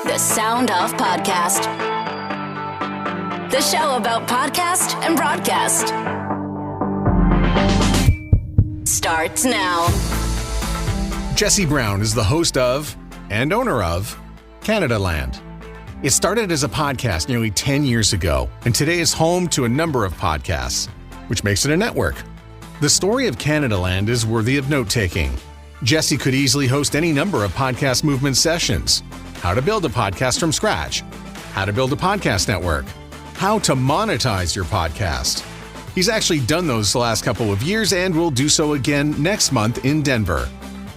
The Sound Off Podcast. The show about podcast and broadcast. Starts now. Jesse Brown is the host of and owner of Canadaland. It started as a podcast nearly 10 years ago, and today is home to a number of podcasts, which makes it a network. The story of Canadaland is worthy of note-taking. Jesse could easily host any number of podcast movement sessions. How to build a podcast from scratch. How to build a podcast network. How to monetize your podcast. He's actually done those the last couple of years and will do so again next month in Denver.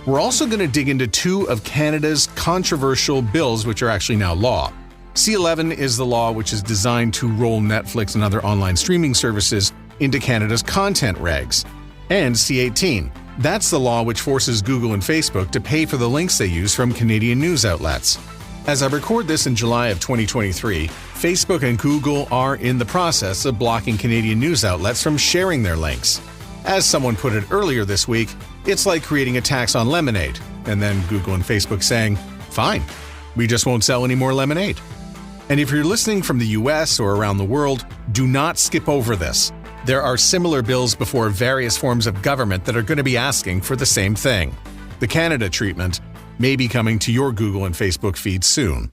We're also going to dig into two of Canada's controversial bills, which are actually now law. C-11 is the law which is designed to roll Netflix and other online streaming services into Canada's content regs. And C-18. That's the law which forces Google and Facebook to pay for the links they use from Canadian news outlets. As I record this in July of 2023, Facebook and Google are in the process of blocking Canadian news outlets from sharing their links. As someone put it earlier this week, it's like creating a tax on lemonade, and then Google and Facebook saying, fine, we just won't sell any more lemonade. And if you're listening from the US or around the world, do not skip over this. There are similar bills before various forms of government that are going to be asking for the same thing. The Canada treatment may be coming to your Google and Facebook feed soon.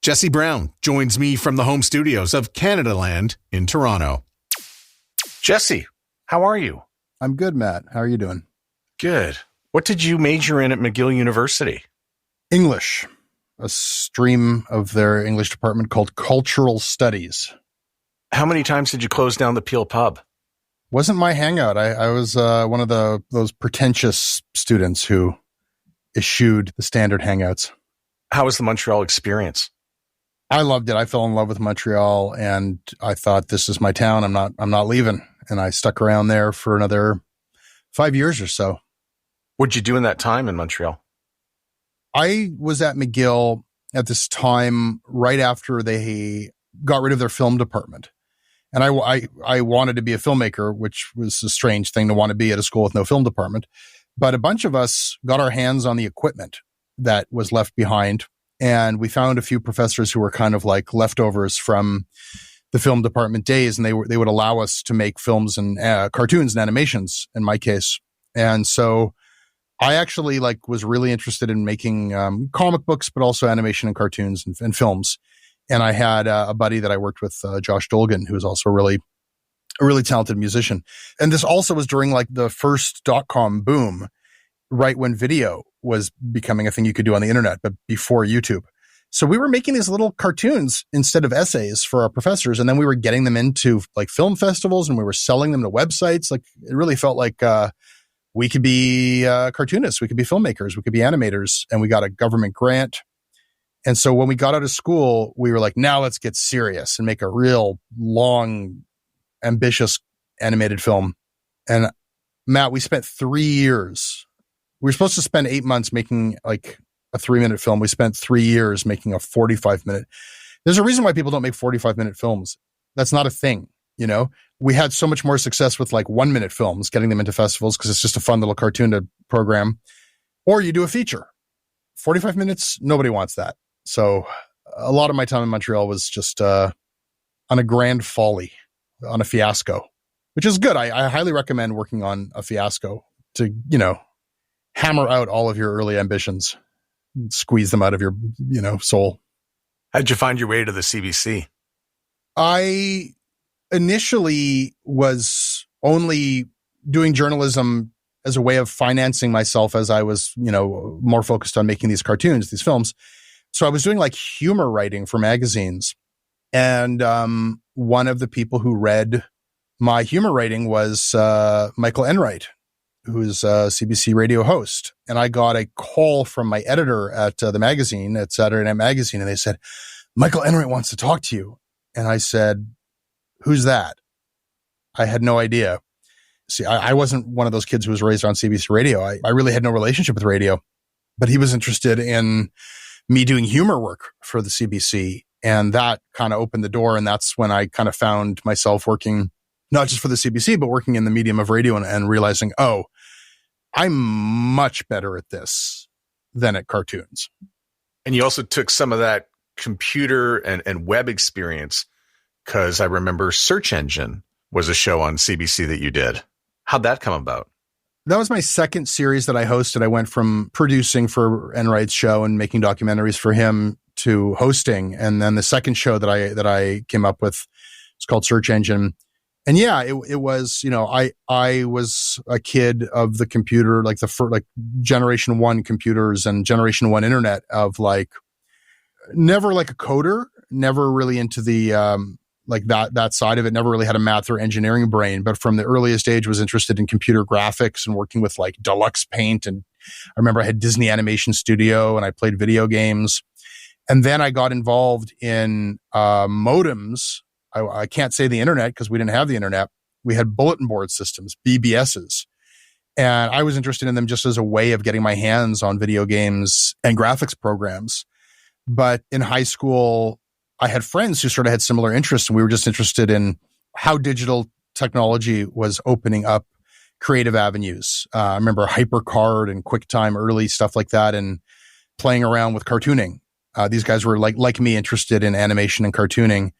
Jesse Brown joins me from the home studios of Canadaland in Toronto. Jesse, how are you? I'm good, Matt. How are you doing? Good. What did you major in at McGill University? English, a stream of their English department called Cultural Studies. How many times did you close down the Peel Pub? Wasn't my hangout. I was one of those pretentious students who eschewed the standard hangouts. How was the Montreal experience? I loved it. I fell in love with Montreal, and I thought, this is my town. I'm not leaving. And I stuck around there for another 5 years or so. What'd you do in that time in Montreal? I was at McGill at this time right after they got rid of their film department. And I wanted to be a filmmaker, which was a strange thing to want to be at a school with no film department. But a bunch of us got our hands on the equipment that was left behind. And we found a few professors who were kind of like leftovers from the film department days. And they would allow us to make films and cartoons and animations in my case. And so I actually was really interested in making comic books, but also animation and cartoons and films. And I had a buddy that I worked with, Josh Dolgan, who was also a really talented musician. And this also was during the first .com boom, right when video was becoming a thing you could do on the internet, but before YouTube. So we were making these little cartoons instead of essays for our professors. And then we were getting them into film festivals, and we were selling them to websites. It really felt like we could be cartoonists, we could be filmmakers, we could be animators. And we got a government grant. And so when we got out of school, we were like, now let's get serious and make a real long, ambitious animated film. And Matt, we spent 3 years. We were supposed to spend 8 months making a 3-minute film. We spent 3 years making a 45-minute. There's a reason why people don't make 45-minute films. That's not a thing. We had so much more success with 1-minute films, getting them into festivals because it's just a fun little cartoon to program. Or you do a feature. 45 minutes, nobody wants that. So a lot of my time in Montreal was just on a grand folly, on a fiasco, which is good. I highly recommend working on a fiasco to, hammer out all of your early ambitions, squeeze them out of your, soul. How'd you find your way to the CBC? I initially was only doing journalism as a way of financing myself as I was, more focused on making these cartoons, these films. So I was doing humor writing for magazines. And one of the people who read my humor writing was Michael Enright, who's a CBC radio host. And I got a call from my editor at the magazine, at Saturday Night Magazine, and they said, Michael Enright wants to talk to you. And I said, who's that? I had no idea. See, I wasn't one of those kids who was raised on CBC radio. I really had no relationship with radio, but he was interested in me doing humor work for the CBC. And that kind of opened the door. And that's when I kind of found myself working, not just for the CBC, but working in the medium of radio and realizing, oh, I'm much better at this than at cartoons. And you also took some of that computer and web experience, because I remember Search Engine was a show on CBC that you did. How'd that come about? That was my second series that I hosted. I went from producing for Enright's show and making documentaries for him to hosting. And then the second show that I came up with is called Search Engine. And yeah, it was, I was a kid of the computer, like the first, like generation one computers and generation one internet, of like, never like a coder, never really into the, like that side of it, never really had a math or engineering brain, but from the earliest age was interested in computer graphics and working with like Deluxe Paint. And I remember I had Disney Animation Studio and I played video games. And then I got involved in modems. I can't say the internet because we didn't have the internet. We had bulletin board systems, BBSs. And I was interested in them just as a way of getting my hands on video games and graphics programs. But in high school, I had friends who sort of had similar interests, and we were just interested in how digital technology was opening up creative avenues. I remember HyperCard and QuickTime, early stuff like that, and playing around with cartooning. These guys were like me, interested in animation and cartooning.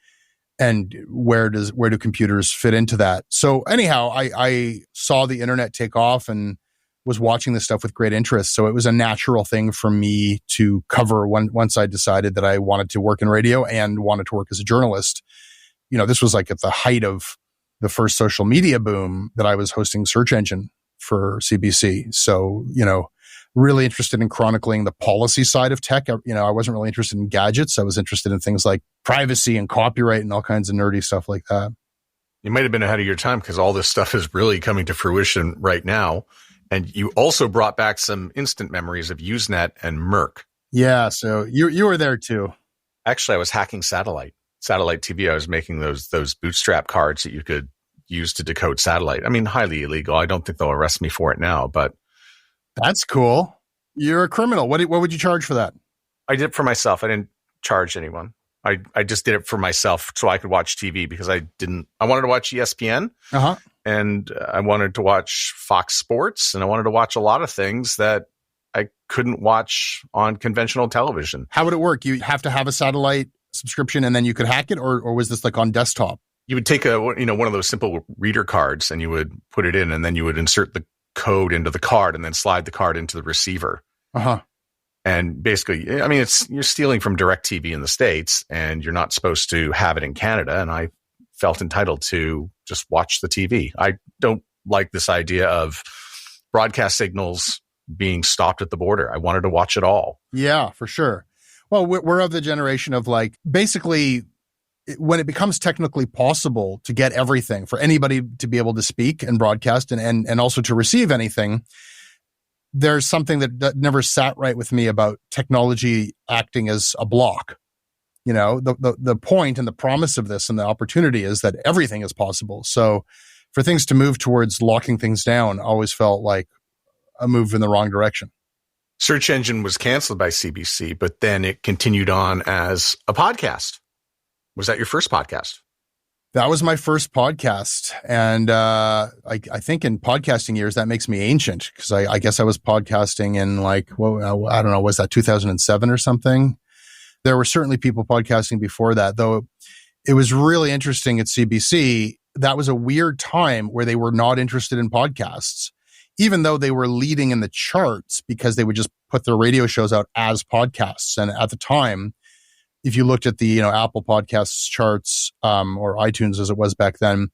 And where do computers fit into that? So anyhow, I saw the internet take off and was watching this stuff with great interest. So it was a natural thing for me to cover once I decided that I wanted to work in radio and wanted to work as a journalist. This was like at the height of the first social media boom that I was hosting Search Engine for CBC. So, really interested in chronicling the policy side of tech. I wasn't really interested in gadgets. I was interested in things like privacy and copyright and all kinds of nerdy stuff like that. You might have been ahead of your time, because all this stuff is really coming to fruition right now. And you also brought back some instant memories of Usenet and Merc. Yeah, so you were there too. Actually, I was hacking satellite TV. I was making those bootstrap cards that you could use to decode satellite. I mean, highly illegal. I don't think they'll arrest me for it now, but that's cool. You're a criminal. What would you charge for that? I did it for myself. I didn't charge anyone. I just did it for myself so I could watch TV, because I wanted to watch ESPN. Uh-huh. And I wanted to watch Fox Sports, and I wanted to watch a lot of things that I couldn't watch on conventional television. How would it work? You have to have a satellite subscription and then you could hack it, or was this like on desktop? You would take one of those simple reader cards and you would put it in, and then you would insert the code into the card and then slide the card into the receiver. Uh-huh. And basically, I mean, you're stealing from DirecTV in the States, and you're not supposed to have it in Canada. And I felt entitled to just watch the TV. I don't like this idea of broadcast signals being stopped at the border. I wanted to watch it all. Yeah, for sure. Well, we're of the generation of like, basically, when it becomes technically possible to get everything, for anybody to be able to speak and broadcast and also to receive anything, there's something that never sat right with me about technology acting as a block. The point and the promise of this and the opportunity is that everything is possible. So for things to move towards locking things down always felt like a move in the wrong direction. Search Engine was canceled by CBC, but then it continued on as a podcast. Was that your first podcast? That was my first podcast. And I think in podcasting years, that makes me ancient, because I guess I was podcasting in I don't know, was that 2007 or something? There were certainly people podcasting before that, though it was really interesting at CBC. That was a weird time where they were not interested in podcasts, even though they were leading in the charts, because they would just put their radio shows out as podcasts. And at the time, if you looked at the Apple Podcasts charts or iTunes as it was back then,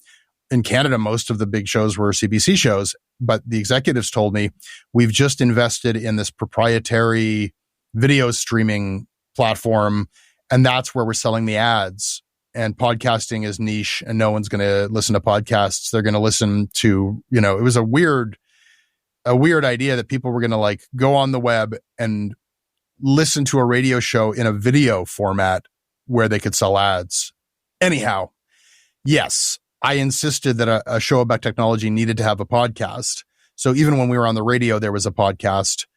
in Canada, most of the big shows were CBC shows. But the executives told me, we've just invested in this proprietary video streaming platform, and that's where we're selling the ads. And podcasting is niche, and no one's going to listen to podcasts. They're going to listen to, it was a weird idea that people were going to go on the web and listen to a radio show in a video format where they could sell ads. Anyhow, yes, I insisted that a show about technology needed to have a podcast. So even when we were on the radio, there was a podcast.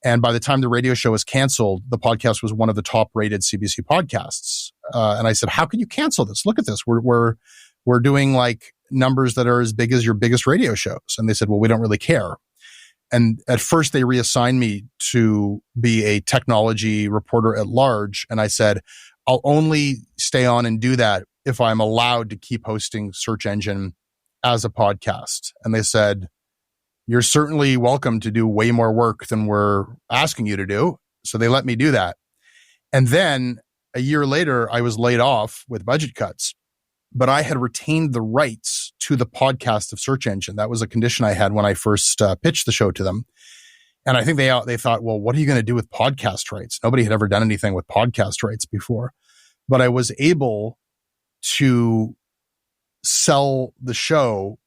And by the time the radio show was canceled, the podcast was one of the top rated CBC podcasts. And I said, how can you cancel this? Look at this. We're doing numbers that are as big as your biggest radio shows. And they said, well, we don't really care. And at first they reassigned me to be a technology reporter at large. And I said, I'll only stay on and do that if I'm allowed to keep hosting Search Engine as a podcast. And they said, you're certainly welcome to do way more work than we're asking you to do. So they let me do that. And then a year later, I was laid off with budget cuts, but I had retained the rights to the podcast of Search Engine. That was a condition I had when I first pitched the show to them. And I think they thought, well, what are you going to do with podcast rights? Nobody had ever done anything with podcast rights before. But I was able to sell the show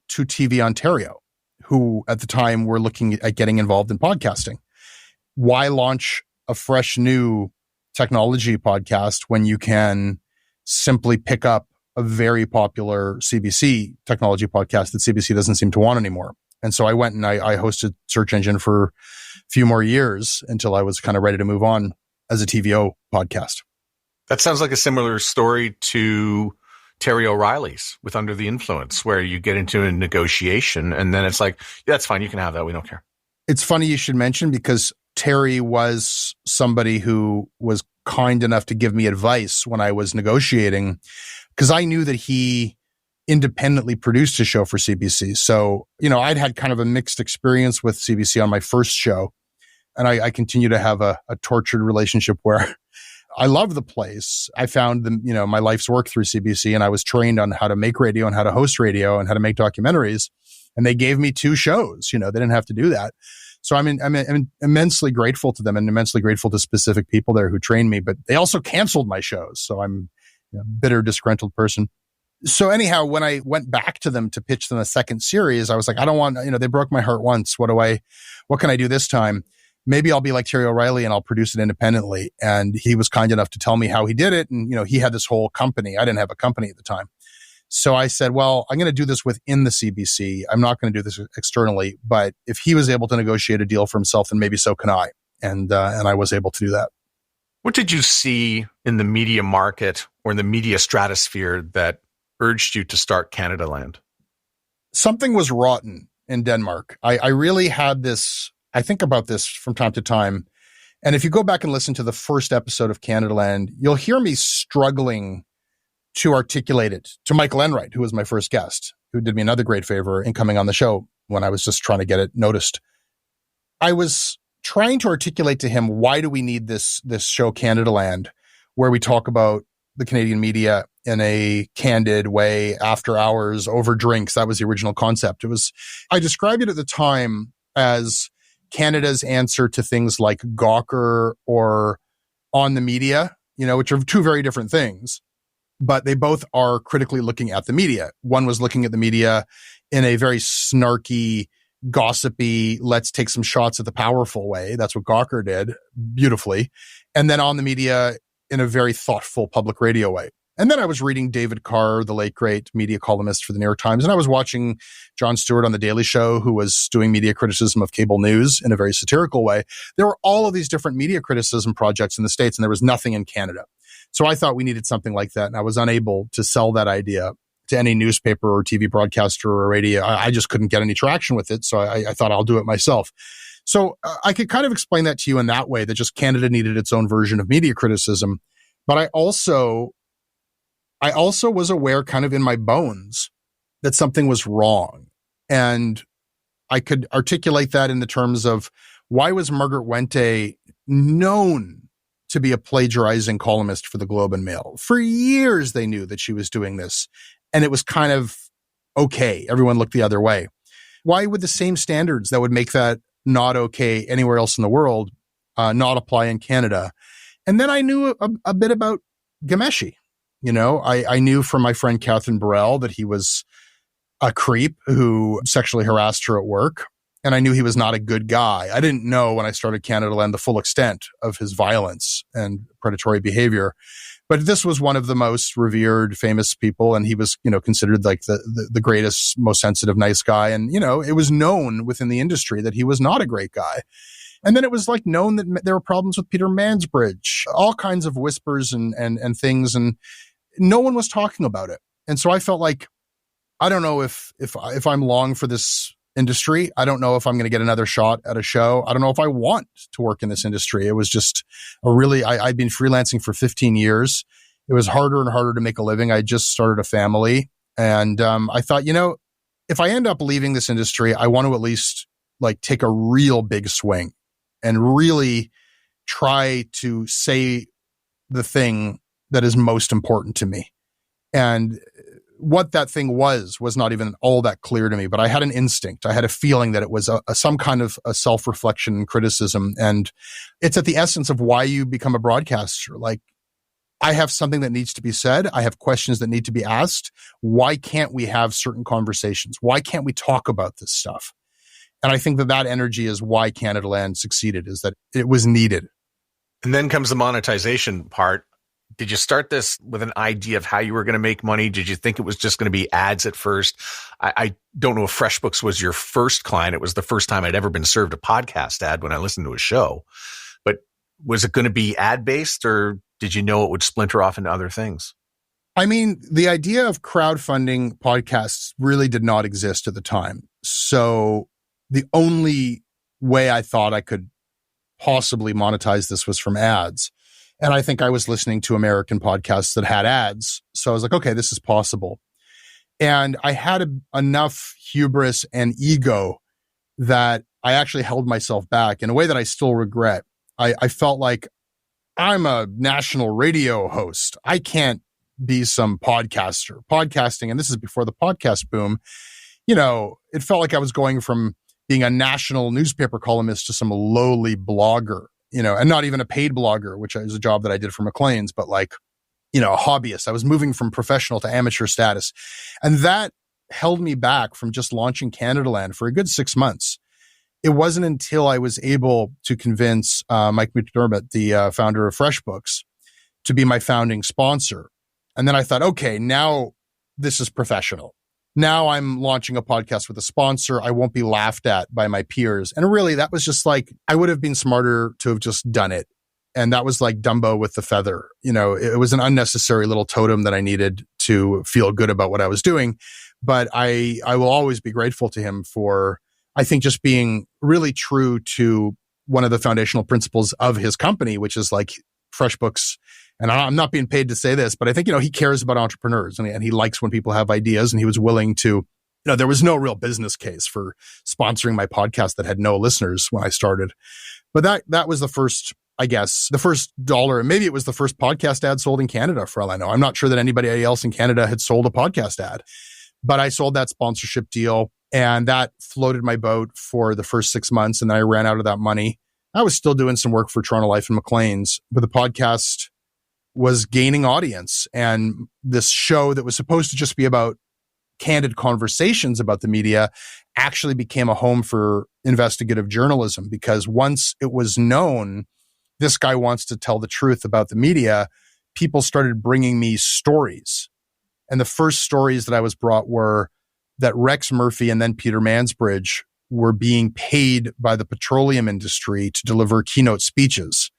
to TV Ontario, who at the time were looking at getting involved in podcasting. Why launch a fresh new technology podcast when you can simply pick up a very popular CBC technology podcast that CBC doesn't seem to want anymore? And so I went and I hosted Search Engine for a few more years until I was kind of ready to move on as a TVO podcast. That sounds like a similar story to Terry O'Reilly's with Under the Influence, where you get into a negotiation and then it's like, yeah, that's fine. You can have that. We don't care. It's funny you should mention, because Terry was somebody who was kind enough to give me advice when I was negotiating, because I knew that he independently produced a show for CBC. So, I'd had kind of a mixed experience with CBC on my first show. And I continue to have a tortured relationship where I love the place. I found my life's work through CBC, and I was trained on how to make radio and how to host radio and how to make documentaries. And they gave me 2 shows. They didn't have to do that. So I'm immensely grateful to them and immensely grateful to specific people there who trained me, but they also canceled my shows. So I'm a bitter, disgruntled person. So anyhow, when I went back to them to pitch them a second series, I was like, I don't want, they broke my heart once. What can I do this time? Maybe I'll be like Terry O'Reilly and I'll produce it independently. And he was kind enough to tell me how he did it. And, he had this whole company. I didn't have a company at the time. So I said, well, I'm going to do this within the CBC. I'm not going to do this externally. But if he was able to negotiate a deal for himself, then maybe so can I. And I was able to do that. What did you see in the media market or in the media stratosphere that urged you to start Canadaland? Something was rotten in Denmark. I really had this, I think about this from time to time. And if you go back and listen to the first episode of Canadaland, you'll hear me struggling to articulate it to Michael Enright, who was my first guest, who did me another great favor in coming on the show when I was just trying to get it noticed. I was trying to articulate to him, why do we need this show Canadaland, where we talk about the Canadian media in a candid way, after hours, over drinks. That was the original concept. I described it at the time as Canada's answer to things like Gawker or On the Media, which are 2 very different things, but they both are critically looking at the media. One was looking at the media in a very snarky, gossipy, let's take some shots at the powerful way. That's what Gawker did beautifully. And then On the Media in a very thoughtful public radio way. And then I was reading David Carr, the late great media columnist for the New York Times, and I was watching Jon Stewart on The Daily Show, who was doing media criticism of cable news in a very satirical way. There were all of these different media criticism projects in the States, and there was nothing in Canada. So I thought we needed something like that, and I was unable to sell that idea to any newspaper or TV broadcaster or radio. I just couldn't get any traction with it, so I thought I'll do it myself. So I could kind of explain that to you in that way, that just Canada needed its own version of media criticism. But I also was aware kind of in my bones that something was wrong. And I could articulate that in the terms of, why was Margaret Wente known to be a plagiarizing columnist for the Globe and Mail? For years, they knew that she was doing this. And it was kind of okay. Everyone looked the other way. Why would the same standards that would make that not okay anywhere else in the world not apply in Canada? And then I knew a bit about Ghomeshi. I knew from my friend Catherine Burrell that he was a creep who sexually harassed her at work. And I knew he was not a good guy. I didn't know when I started Canadaland the full extent of his violence and predatory behavior. But this was one of the most revered, famous people. And he was, considered like the greatest, most sensitive, nice guy. And, it was known within the industry that he was not a great guy. And then it was like known that there were problems with Peter Mansbridge, all kinds of whispers and things. And no one was talking about it. And so I felt like, I don't know if I'm long for this industry. I don't know if I'm going to get another shot at a show. I don't know if I want to work in this industry. It was just I'd been freelancing for 15 years. It was harder and harder to make a living. I just started a family. And I thought, if I end up leaving this industry, I want to at least like take a real big swing and really try to say the thing that is most important to me. And what that thing was not even all that clear to me, but I had an instinct. I had a feeling that it was some kind of a self-reflection and criticism. And it's at the essence of why you become a broadcaster. Like, I have something that needs to be said. I have questions that need to be asked. Why can't we have certain conversations? Why can't we talk about this stuff? And I think that energy is why Canadaland succeeded, is that it was needed. And then comes the monetization part. Did you start this with an idea of how you were going to make money? Did you think it was just going to be ads at first? I don't know if FreshBooks was your first client. It was the first time I'd ever been served a podcast ad when I listened to a show. But was it going to be ad-based, or did you know it would splinter off into other things? I mean, the idea of crowdfunding podcasts really did not exist at the time. So the only way I thought I could possibly monetize this was from ads. And I think I was listening to American podcasts that had ads. So I was like, okay, this is possible. And I had enough hubris and ego that I actually held myself back in a way that I still regret. I felt like I'm a national radio host. I can't be some podcaster. Podcasting, and this is before the podcast boom, it felt like I was going from being a national newspaper columnist to some lowly blogger, and not even a paid blogger, which is a job that I did for Maclean's, but like, a hobbyist. I was moving from professional to amateur status. And that held me back from just launching Canadaland for a good 6 months. It wasn't until I was able to convince Mike McDermott, the founder of FreshBooks, to be my founding sponsor. And then I thought, okay, now this is professional. Now I'm launching a podcast with a sponsor. I won't be laughed at by my peers. And really, that was just like, I would have been smarter to have just done it. And that was like Dumbo with the feather. It was an unnecessary little totem that I needed to feel good about what I was doing. But I will always be grateful to him for, I think, just being really true to one of the foundational principles of his company, which is like FreshBooks. And I'm not being paid to say this, but I think, he cares about entrepreneurs and he likes when people have ideas, and he was willing to, there was no real business case for sponsoring my podcast that had no listeners when I started. But that was the first, I guess, the first dollar. And maybe it was the first podcast ad sold in Canada, for all I know. I'm not sure that anybody else in Canada had sold a podcast ad, but I sold that sponsorship deal, and that floated my boat for the first 6 months. And then I ran out of that money. I was still doing some work for Toronto Life and Maclean's, but the podcast was gaining audience. And this show that was supposed to just be about candid conversations about the media actually became a home for investigative journalism, because once it was known this guy wants to tell the truth about the media, people started bringing me stories. And the first stories that I was brought were that Rex Murphy and then Peter Mansbridge were being paid by the petroleum industry to deliver keynote speeches.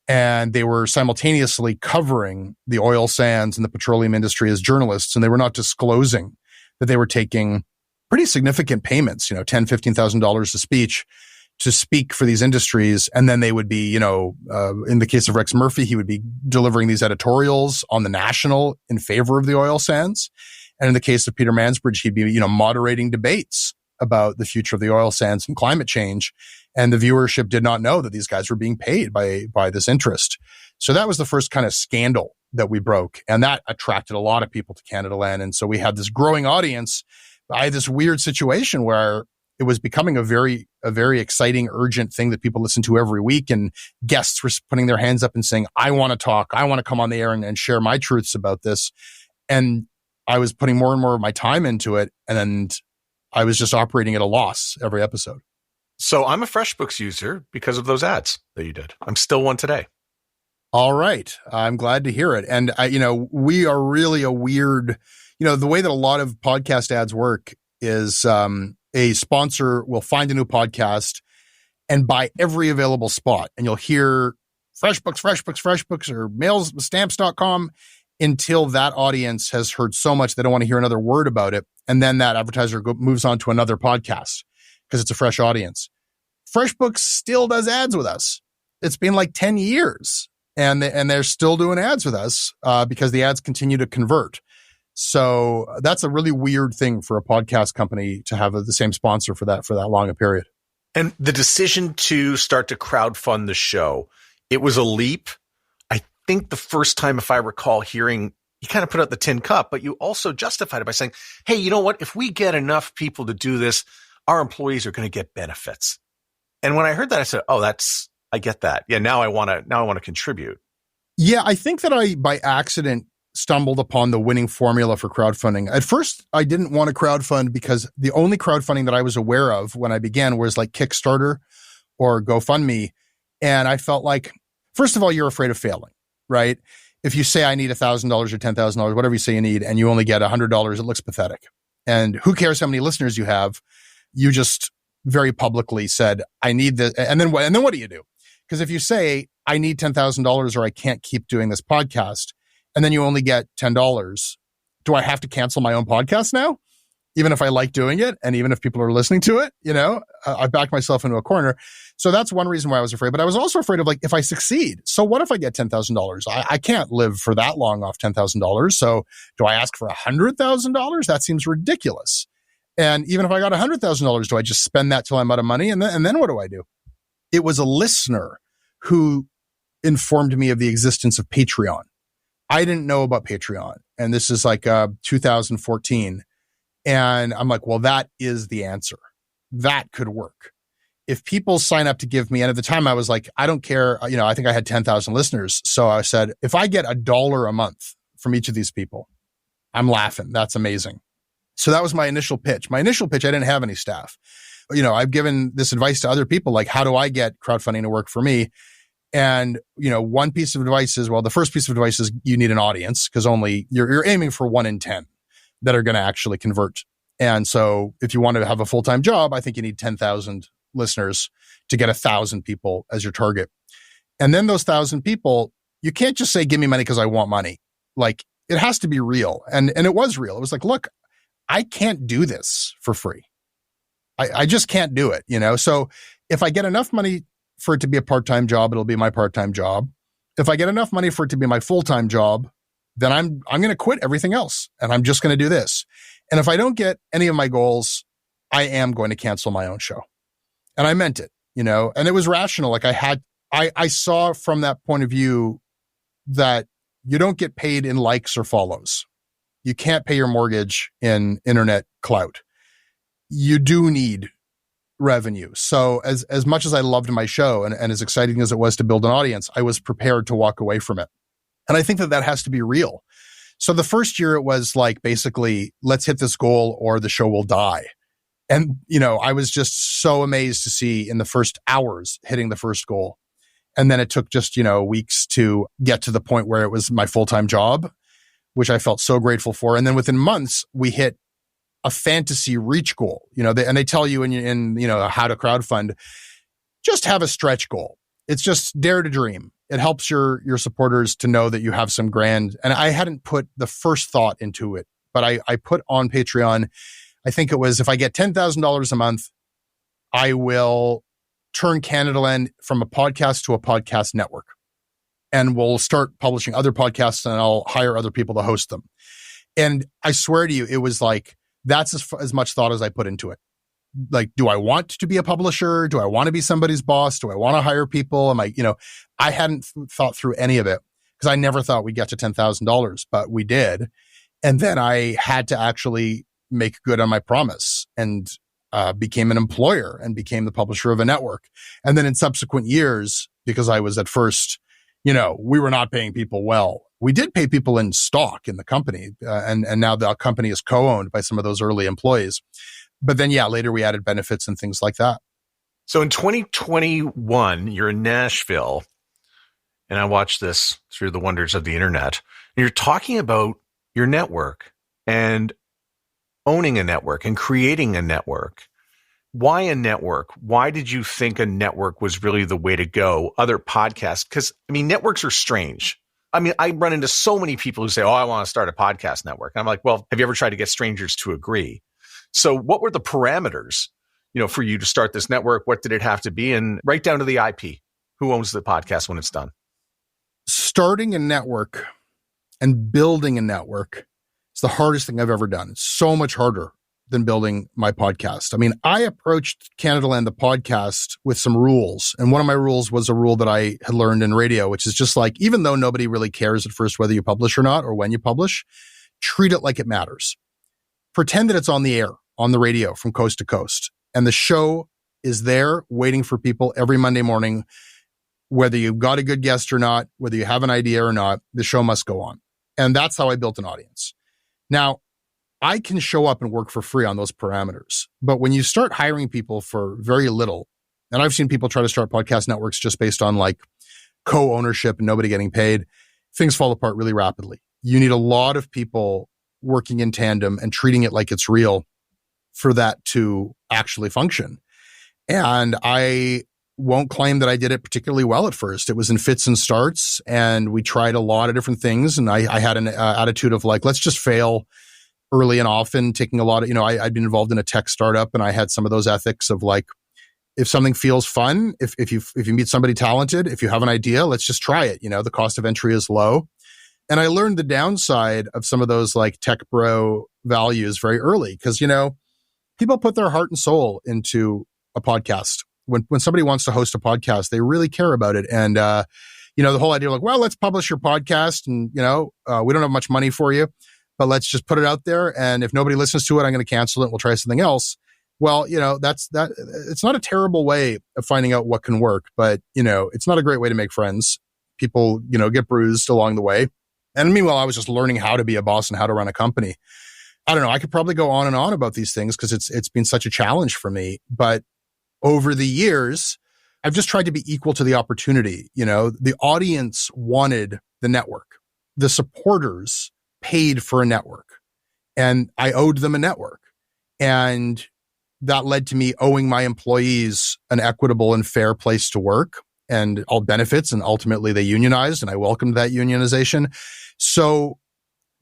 And they were simultaneously covering the oil sands and the petroleum industry as journalists. And they were not disclosing that they were taking pretty significant payments, $10,000, $15,000 a speech to speak for these industries. And then they would be, in the case of Rex Murphy, he would be delivering these editorials on the National in favor of the oil sands. And in the case of Peter Mansbridge, he'd be, moderating debates about the future of the oil sands and climate change. And the viewership did not know that these guys were being paid by this interest. So that was the first kind of scandal that we broke. And that attracted a lot of people to Canadaland. And so we had this growing audience. I had this weird situation where it was becoming a very exciting, urgent thing that people listen to every week. And guests were putting their hands up and saying, I want to talk. I want to come on the air and share my truths about this. And I was putting more and more of my time into it. And I was just operating at a loss every episode. So I'm a FreshBooks user because of those ads that you did. I'm still one today. All right. I'm glad to hear it. And we are really a weird, the way that a lot of podcast ads work is a sponsor will find a new podcast and buy every available spot. And you'll hear FreshBooks or mailsstamps.com. until that audience has heard so much they don't want to hear another word about it. And then that advertiser moves on to another podcast because it's a fresh audience. FreshBooks still does ads with us. It's been like 10 years and they're still doing ads with us because the ads continue to convert. So that's a really weird thing for a podcast company to have the same sponsor for that long a period. And the decision to start to crowdfund the show, it was a leap. I think the first time, if I recall hearing, you kind of put out the tin cup, but you also justified it by saying, hey, you know what? If we get enough people to do this, our employees are going to get benefits. And when I heard that, I said, oh, I get that. Yeah. Now I want to contribute. Yeah. I think that I, by accident, stumbled upon the winning formula for crowdfunding. At first, I didn't want to crowdfund because the only crowdfunding that I was aware of when I began was like Kickstarter or GoFundMe. And I felt like, first of all, you're afraid of failing, right? If you say I need $1,000 or $10,000, whatever you say you need, and you only get $100, it looks pathetic. And who cares how many listeners you have? You just very publicly said, I need this. And then what do you do? Because if you say I need $10,000 or I can't keep doing this podcast, and then you only get $10, do I have to cancel my own podcast now? Even if I like doing it and even if people are listening to it, I backed myself into a corner. So that's one reason why I was afraid. But I was also afraid of like, if I succeed, so what if I get $10,000? I can't live for that long off $10,000. So do I ask for $100,000? That seems ridiculous. And even if I got $100,000, do I just spend that till I'm out of money? And then what do I do? It was a listener who informed me of the existence of Patreon. I didn't know about Patreon. And this is like 2014. And I'm like, well, that is the answer. That could work. If people sign up to give me, and at the time I was like, I don't care. I think I had 10,000 listeners. So I said, if I get $1 a month from each of these people, I'm laughing. That's amazing. So that was my initial pitch. I didn't have any staff. I've given this advice to other people, like, how do I get crowdfunding to work for me? And, one piece of advice is, the first piece of advice is you need an audience because only you're aiming for 1 in 10 that are going to actually convert. And so if you want to have a full-time job, I think you need 10,000 listeners to get 1,000 people as your target. And then those 1,000 people, you can't just say, give me money because I want money. Like, it has to be real. And it was real. It was like, look, I can't do this for free. I just can't do it, So if I get enough money for it to be a part-time job, it'll be my part-time job. If I get enough money for it to be my full-time job, then I'm going to quit everything else and I'm just going to do this. And if I don't get any of my goals, I am going to cancel my own show. And I meant it, and it was rational. Like I saw from that point of view that you don't get paid in likes or follows. You can't pay your mortgage in internet clout. You do need revenue. So as much as I loved my show and as exciting as it was to build an audience, I was prepared to walk away from it. And I think that has to be real. So the first year it was like, basically, let's hit this goal or the show will die. And, I was just so amazed to see in the first hours hitting the first goal. And then it took just, weeks to get to the point where it was my full-time job, which I felt so grateful for. And then within months, we hit a fantasy reach goal, and they tell you in how to crowdfund, just have a stretch goal. It's just dare to dream. It helps your supporters to know that you have some grand, and I hadn't put the first thought into it, but I put on Patreon, I think it was, if I get $10,000 a month, I will turn Canadaland from a podcast to a podcast network. And we'll start publishing other podcasts and I'll hire other people to host them. And I swear to you, it was like, that's as much thought as I put into it. Like, do I want to be a publisher? Do I want to be somebody's boss? Do I want to hire people? I hadn't thought through any of it because I never thought we'd get to $10,000, but we did. And then I had to actually make good on my promise and became an employer and became the publisher of a network. And then in subsequent years, because I was at first, we were not paying people well. We did pay people in stock in the company, and now the company is co-owned by some of those early employees. But then, later we added benefits and things like that. So in 2021, you're in Nashville, and I watched this through the wonders of the internet. And you're talking about your network and owning a network and creating a network. Why a network? Why did you think a network was really the way to go? Other podcasts? Because, networks are strange. I mean, I run into so many people who say, oh, I want to start a podcast network. And I'm like, well, have you ever tried to get strangers to agree? So what were the parameters, for you to start this network? What did it have to be? And right down to the IP. Who owns the podcast when it's done? Starting a network and building a network is the hardest thing I've ever done. It's so much harder than building my podcast. I mean, I approached Canadaland, the podcast, with some rules. And one of my rules was a rule that I had learned in radio, which is just like, even though nobody really cares at first whether you publish or not, or when you publish, treat it like it matters. Pretend that it's on the air, on the radio from coast to coast. And the show is there waiting for people every Monday morning. Whether you've got a good guest or not, whether you have an idea or not, the show must go on. And that's how I built an audience. Now, I can show up and work for free on those parameters. But when you start hiring people for very little, and I've seen people try to start podcast networks just based on like co-ownership and nobody getting paid, things fall apart really rapidly. You need a lot of people working in tandem and treating it like it's real for that to actually function. And I won't claim that I did it particularly well at first. It was in fits and starts, and we tried a lot of different things. And I had an attitude of like, let's just fail early and often, taking a lot of, I'd been involved in a tech startup, and I had some of those ethics of like, if something feels fun, if you meet somebody talented, if you have an idea, let's just try it. The cost of entry is low. And I learned the downside of some of those like tech bro values very early because, people put their heart and soul into a podcast. When somebody wants to host a podcast, they really care about it. And, the whole idea of like, well, let's publish your podcast and, we don't have much money for you, but let's just put it out there. And if nobody listens to it, I'm going to cancel it. We'll try something else. Well, it's not a terrible way of finding out what can work, but, it's not a great way to make friends. People, get bruised along the way. And meanwhile, I was just learning how to be a boss and how to run a company. I don't know. I could probably go on and on about these things because it's been such a challenge for me. But over the years, I've just tried to be equal to the opportunity. The audience wanted the network. The supporters paid for a network, and I owed them a network. And that led to me owing my employees an equitable and fair place to work and all benefits. And ultimately they unionized, and I welcomed that unionization. So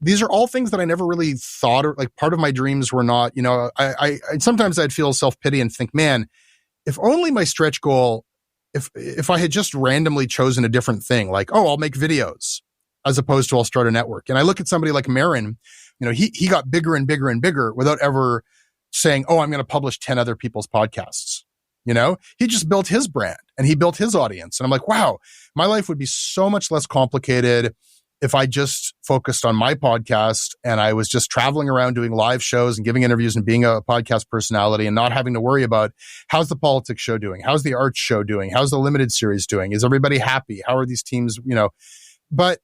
these are all things that I never really thought, or like part of my dreams were not, I sometimes I'd feel self-pity and think, man, if only my stretch goal, if I had just randomly chosen a different thing, like, oh, I'll make videos as opposed to I'll start a network. And I look at somebody like Marin, he got bigger and bigger and bigger without ever saying, oh, I'm going to publish 10 other people's podcasts. He just built his brand and he built his audience. And I'm like, wow, my life would be so much less complicated if I just focused on my podcast and I was just traveling around doing live shows and giving interviews and being a podcast personality and not having to worry about how's the politics show doing? How's the arts show doing? How's the limited series doing? Is everybody happy? How are these teams, But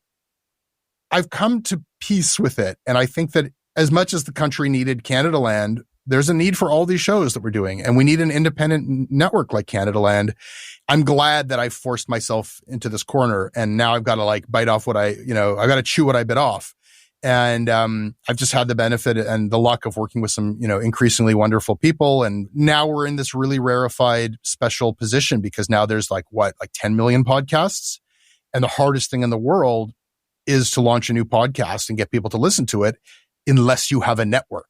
I've come to peace with it. And I think that as much as the country needed Canadaland, there's a need for all these shows that we're doing. And we need an independent network like Canadaland. I'm glad that I forced myself into this corner, and now I've got to like bite off what I've got to chew what I bit off. And I've just had the benefit and the luck of working with some, increasingly wonderful people. And now we're in this really rarefied special position because now there's like 10 million podcasts. And the hardest thing in the world is to launch a new podcast and get people to listen to it unless you have a network.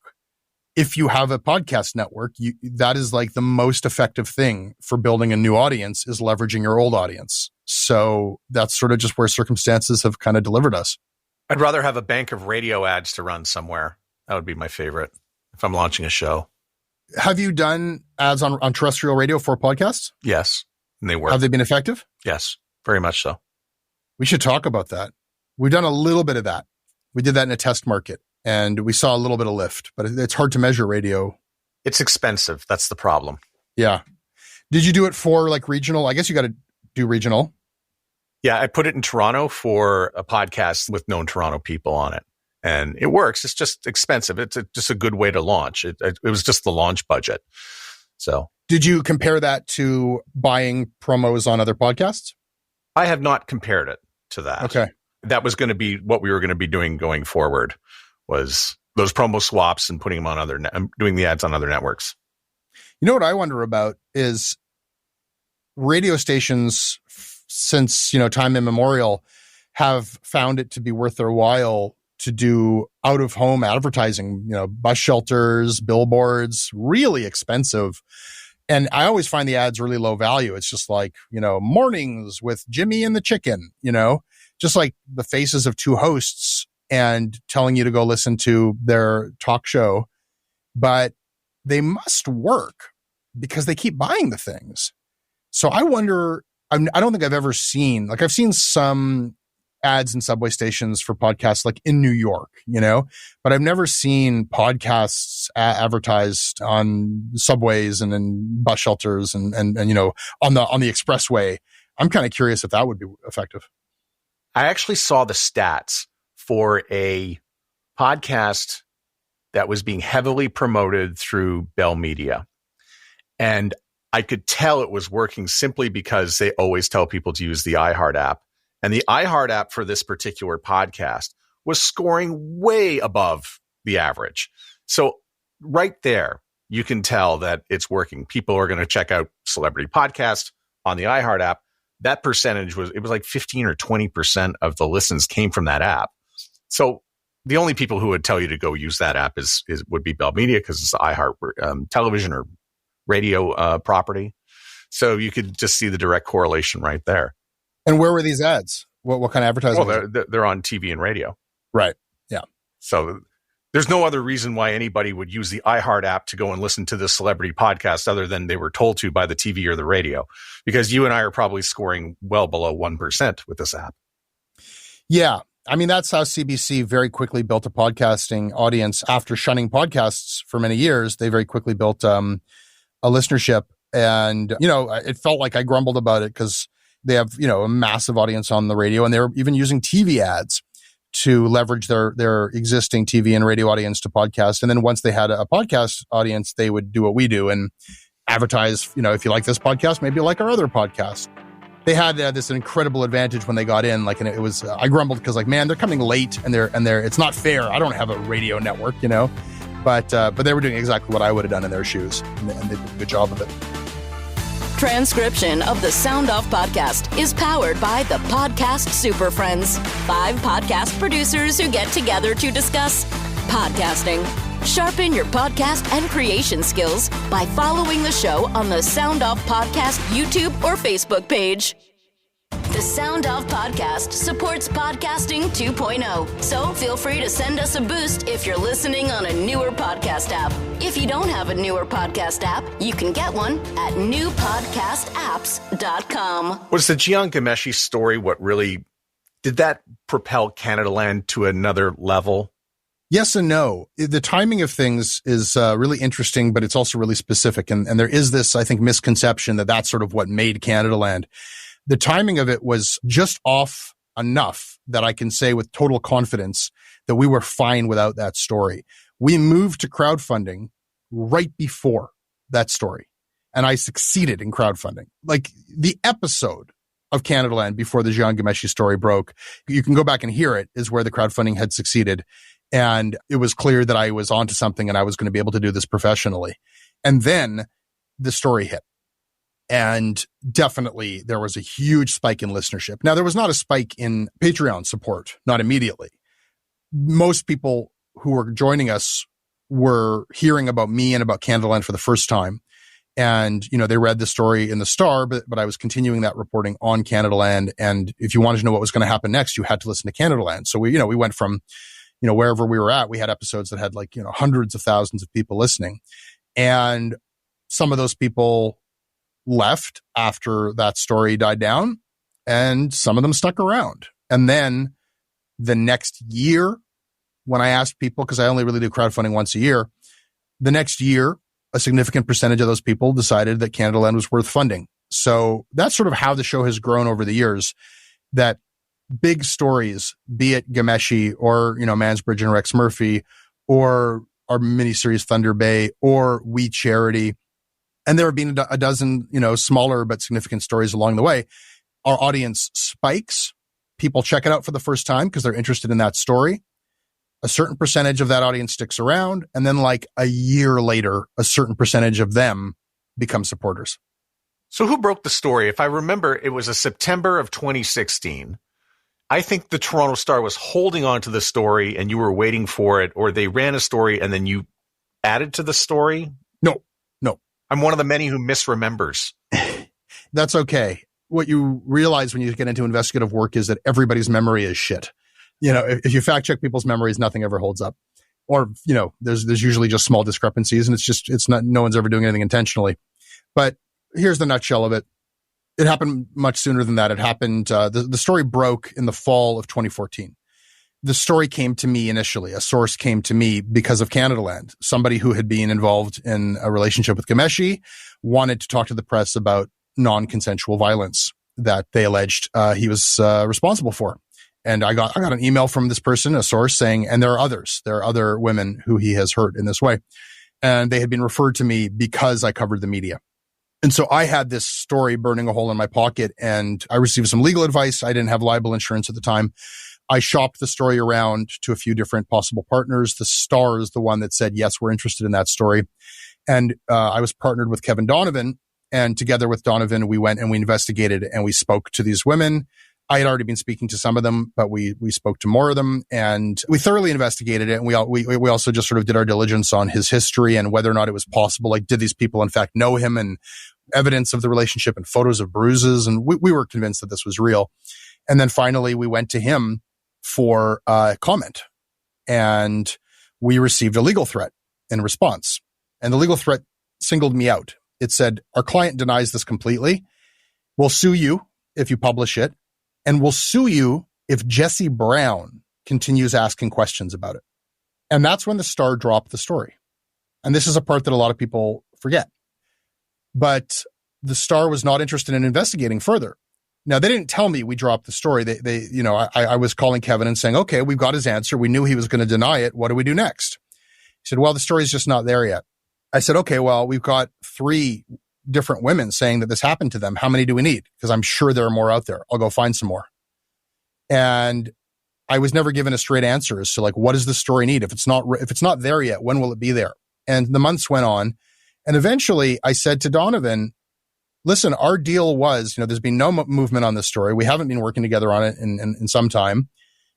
If you have a podcast network, that is like the most effective thing for building a new audience is leveraging your old audience. So that's sort of just where circumstances have kind of delivered us. I'd rather have a bank of radio ads to run somewhere. That would be my favorite if I'm launching a show. Have you done ads on terrestrial radio for podcasts? Yes, and they work. Have they been effective? Yes, very much so. We should talk about that. We've done a little bit of that. We did that in a test market. And we saw a little bit of lift, but it's hard to measure radio. It's expensive. That's the problem. Yeah. Did you do it for like regional? I guess you got to do regional. Yeah, I put it in Toronto for a podcast with known Toronto people on it. And it works. It's just expensive. It's just a good way to launch. It was just the launch budget. So, did you compare that to buying promos on other podcasts? I have not compared it to that. Okay. That was going to be what we were going to be doing going forward. Was those promo swaps and putting them on doing the ads on other networks. You know what I wonder about is radio stations since, time immemorial have found it to be worth their while to do out-of-home advertising, bus shelters, billboards, really expensive. And I always find the ads really low value. It's just like, mornings with Jimmy and the chicken, just like the faces of two hosts and telling you to go listen to their talk show. But they must work because they keep buying the things. So I wonder, I don't think I've ever seen, like I've seen some ads in subway stations for podcasts like in New York, but I've never seen podcasts advertised on subways and in bus shelters and on the expressway. I'm kind of curious if that would be effective. I actually saw the stats for a podcast that was being heavily promoted through Bell Media. And I could tell it was working simply because they always tell people to use the iHeart app. And the iHeart app for this particular podcast was scoring way above the average. So right there, you can tell that it's working. People are going to check out celebrity podcasts on the iHeart app. That percentage was like 15 or 20% of the listens came from that app. So the only people who would tell you to go use that app would be Bell Media because it's the iHeart television or radio property. So you could just see the direct correlation right there. And where were these ads? What kind of advertising? Well, they're on TV and radio. Right. Yeah. So there's no other reason why anybody would use the iHeart app to go and listen to this celebrity podcast other than they were told to by the TV or the radio, because you and I are probably scoring well below 1% with this app. Yeah. I mean, that's how CBC very quickly built a podcasting audience. After shunning podcasts for many years, they very quickly built a listenership. And, it felt like I grumbled about it because they have, a massive audience on the radio, and they're even using TV ads to leverage their existing TV and radio audience to podcast. And then once they had a podcast audience, they would do what we do and advertise, if you like this podcast, maybe you like our other podcast. They had this incredible advantage when they got in, and it was, I grumbled because man, they're coming late and they're, it's not fair. I don't have a radio network, but they were doing exactly what I would have done in their shoes, and they did a good job of it. Transcription of the Sound Off podcast is powered by the Podcast Super Friends, 5 podcast producers who get together to discuss podcasting. Sharpen your podcast and creation skills by following the show on the Sound Off Podcast YouTube or Facebook page. The Sound Off Podcast supports Podcasting 2.0, so feel free to send us a boost if you're listening on a newer podcast app. If you don't have a newer podcast app, you can get one at newpodcastapps.com. Was the Jian Ghomeshi story what really, did that propel Canadaland to another level? Yes and no. The timing of things is really interesting, but it's also really specific. And there is this, I think, misconception that that's sort of what made Canadaland. The timing of it was just off enough that I can say with total confidence that we were fine without that story. We moved to crowdfunding right before that story, and I succeeded in crowdfunding. Like the episode of Canadaland before the Jian Ghomeshi story broke, you can go back and hear it, is where the crowdfunding had succeeded. And it was clear that I was onto something and I was going to be able to do this professionally. And then the story hit. And definitely there was a huge spike in listenership. Now, there was not a spike in Patreon support, not immediately. Most people who were joining us were hearing about me and about Canadaland for the first time. And, they read the story in the Star, but I was continuing that reporting on Canadaland. And if you wanted to know what was going to happen next, you had to listen to Canadaland. So we went from, wherever we were at, we had episodes that had hundreds of thousands of people listening. And some of those people left after that story died down, and some of them stuck around. And then the next year, when I asked people, because I only really do crowdfunding once a year, the next year, a significant percentage of those people decided that Canadaland was worth funding. So that's sort of how the show has grown over the years, that big stories, be it Ghomeshi or, Mansbridge and Rex Murphy, or our miniseries Thunder Bay, or We Charity, and there have been a dozen, smaller but significant stories along the way. Our audience spikes. People check it out for the first time because they're interested in that story. A certain percentage of that audience sticks around. And then a year later, a certain percentage of them become supporters. So who broke the story? If I remember, it was a September of 2016. I think the Toronto Star was holding on to the story and you were waiting for it, or they ran a story and then you added to the story. No. I'm one of the many who misremembers. That's okay. What you realize when you get into investigative work is that everybody's memory is shit. If you fact check people's memories, nothing ever holds up. Or, there's usually just small discrepancies, and it's not, no one's ever doing anything intentionally. But here's the nutshell of it. It happened much sooner than that. It happened, the story broke in the fall of 2014. The story came to me initially. A source came to me because of Canadaland. Somebody who had been involved in a relationship with Ghomeshi wanted to talk to the press about non-consensual violence that they alleged he was responsible for. And I got an email from this person, a source, saying, and there are others. There are other women who he has hurt in this way. And they had been referred to me because I covered the media. And so I had this story burning a hole in my pocket, and I received some legal advice. I didn't have libel insurance at the time. I shopped the story around to a few different possible partners. The Star is the one that said, yes, we're interested in that story. And I was partnered with Kevin Donovan. And together with Donovan, we went and we investigated and we spoke to these women. I had already been speaking to some of them, but we spoke to more of them, and we thoroughly investigated it. And we also just sort of did our diligence on his history and whether or not it was possible. Like, did these people in fact know him, and evidence of the relationship and photos of bruises. And we were convinced that this was real. And then finally we went to him for comment, and we received a legal threat in response. And the legal threat singled me out. It said, our client denies this completely. We'll sue you if you publish it. And we'll sue you if Jesse Brown continues asking questions about it. And that's when the Star dropped the story. And this is a part that a lot of people forget. But the Star was not interested in investigating further. Now, they didn't tell me we dropped the story. I was calling Kevin and saying, okay, we've got his answer. We knew he was going to deny it. What do we do next? He said, well, the story's just not there yet. I said, okay, well, we've got 3 different women saying that this happened to them. How many do we need? Because I'm sure there are more out there. I'll go find some more. And I was never given a straight answer as to, like, what does the story need? If it's not there yet, when will it be there? And the months went on. And eventually I said to Donovan, listen, our deal was, there's been no movement on this story. We haven't been working together on it in some time.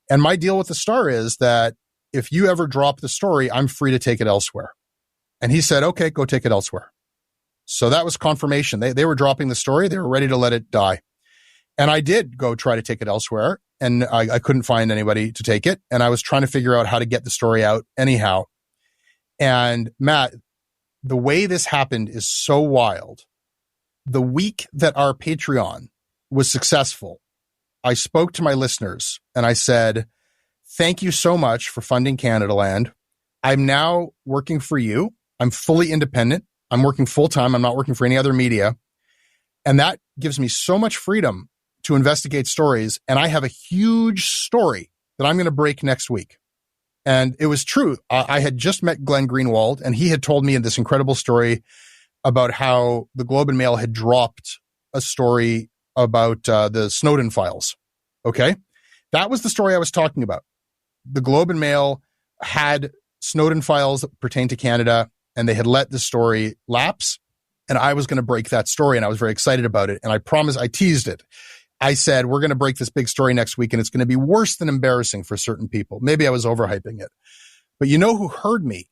And my deal with the Star is that if you ever drop the story, I'm free to take it elsewhere. And he said, okay, go take it elsewhere. So that was confirmation. They were dropping the story. They were ready to let it die. And I did go try to take it elsewhere, and I couldn't find anybody to take it. And I was trying to figure out how to get the story out anyhow. And Matt, the way this happened is so wild. The week that our Patreon was successful, I spoke to my listeners and I said, thank you so much for funding Canadaland. I'm now working for you. I'm fully independent. I'm working full time. I'm not working for any other media. And that gives me so much freedom to investigate stories. And I have a huge story that I'm going to break next week. And it was true. I had just met Glenn Greenwald, and he had told me this incredible story about how the Globe and Mail had dropped a story about the Snowden files. Okay. That was the story I was talking about. The Globe and Mail had Snowden files that pertain to Canada, and they had let the story lapse, and I was going to break that story, and I was very excited about it. And I promised, I teased it. I said, we're going to break this big story next week, and it's going to be worse than embarrassing for certain people. Maybe I was overhyping it. But you know who heard me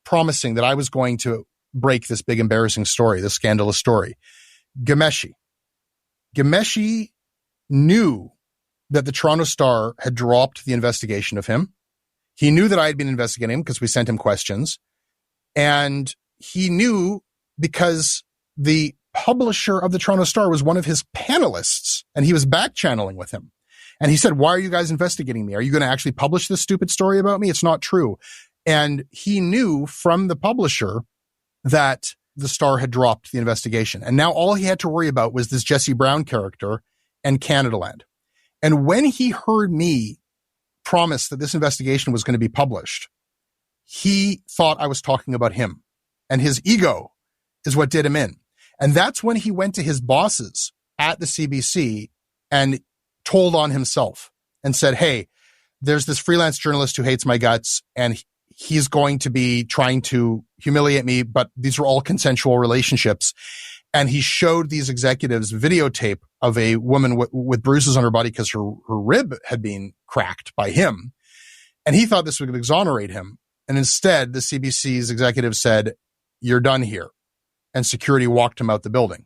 promising that I was going to break this big embarrassing story, this scandalous story? Ghomeshi. Ghomeshi knew that the Toronto Star had dropped the investigation of him. He knew that I had been investigating him because we sent him questions. And he knew because the publisher of the Toronto Star was one of his panelists, and he was back channeling with him. And he said, why are you guys investigating me? Are you going to actually publish this stupid story about me? It's not true. And he knew from the publisher that the Star had dropped the investigation. And now all he had to worry about was this Jesse Brown character and Canadaland. And when he heard me promise that this investigation was going to be published, he thought I was talking about him, and his ego is what did him in. And that's when he went to his bosses at the CBC and told on himself and said, hey, there's this freelance journalist who hates my guts, and he's going to be trying to humiliate me, but these are all consensual relationships. And he showed these executives videotape of a woman with bruises on her body because her rib had been cracked by him. And he thought this would exonerate him. And instead, the CBC's executive said, "You're done here." And security walked him out the building.